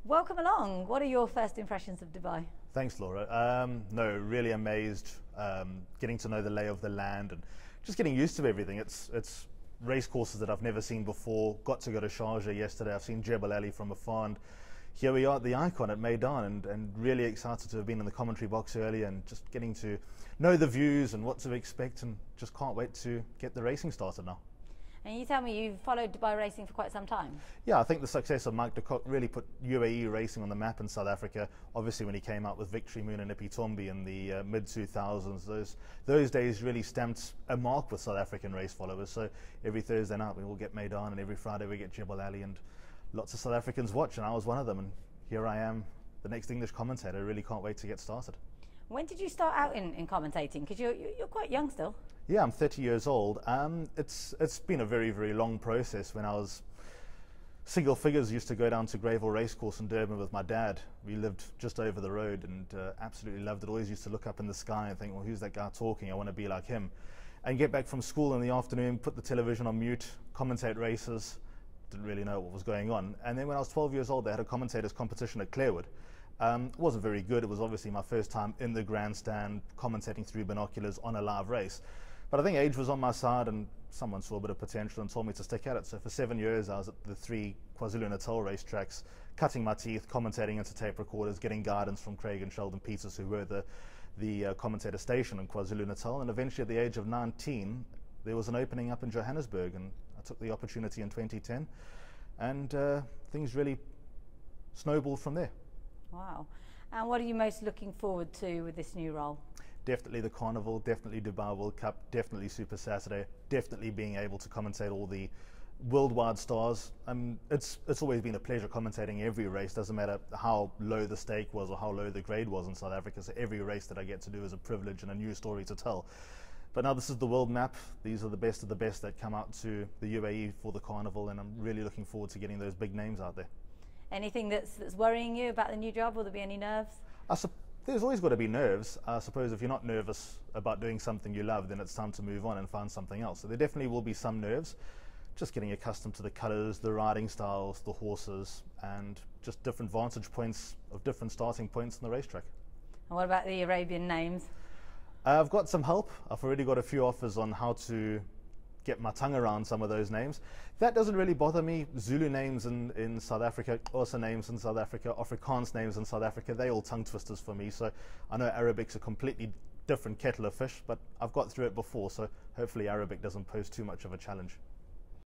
Welcome along. What are your first impressions of Dubai? Thanks, Laura. No, really amazed, getting to know the lay of the land and just getting used to everything. It's race courses that I've never seen before. Got to go to Sharjah yesterday. I've seen Jebel Ali from afar, and here we are at the Icon at Meydan, and really excited to have been in the commentary box earlier and just getting to know the views and what to expect, and just can't wait to get the racing started now. And you tell me you've followed Dubai racing for quite some time. Yeah, I think the success of Mike de Kock really put UAE racing on the map in South Africa. Obviously, when he came out with Victory Moon and Ipitombi in the mid-2000s, those days really stamped a mark with South African race followers. So every Thursday night we all get Meydan, and every Friday we get Jebel Ali, and lots of South Africans watch, and I was one of them. And here I am, the next English commentator. Really can't wait to get started. When did you start out in commentating? Because you're quite young still. Yeah, I'm 30 years old. It's been a very, very long process. When I was single figures, used to go down to Greyville Racecourse in Durban with my dad. We lived just over the road, and absolutely loved it. Always used to look up in the sky and think, well, who's that guy talking? I want to be like him. And get back from school in the afternoon, put the television on mute, commentate races. Didn't really know what was going on. And then when I was 12 years old, they had a commentators competition at Clarewood. It wasn't very good. It was obviously my first time in the grandstand commentating through binoculars on a live race. But I think age was on my side, and someone saw a bit of potential and told me to stick at it. So for 7 years I was at the 3 KwaZulu-Natal racetracks, cutting my teeth, commentating into tape recorders, getting guidance from Craig and Sheldon Peters, who were the commentator station in KwaZulu-Natal. And eventually at the age of 19 there was an opening up in Johannesburg, and I took the opportunity in 2010, and things really snowballed from there. Wow. And what are you most looking forward to with this new role? Definitely the Carnival, definitely Dubai World Cup, definitely Super Saturday, definitely being able to commentate all the worldwide stars. It's always been a pleasure commentating every race. Doesn't matter how low the stake was or how low the grade was in South Africa. So every race that I get to do is a privilege and a new story to tell. But now this is the world map. These are the best of the best that come out to the UAE for the Carnival, and I'm really looking forward to getting those big names out there. Anything that's worrying you about the new job? Will there be any nerves? There's always got to be nerves. I suppose if you're not nervous about doing something you love, then it's time to move on and find something else. So there definitely will be some nerves. Just getting accustomed to the colours, the riding styles, the horses, and just different vantage points of different starting points in the racetrack. And what about the Arabian names? I've got some help. I've already got a few offers on how to get my tongue around some of those names. That doesn't really bother me. Zulu names in South Africa, Xhosa names in South Africa, Afrikaans names in South Africa, they all tongue twisters for me. So I know Arabic's a completely different kettle of fish, but I've got through it before, so hopefully Arabic doesn't pose too much of a challenge.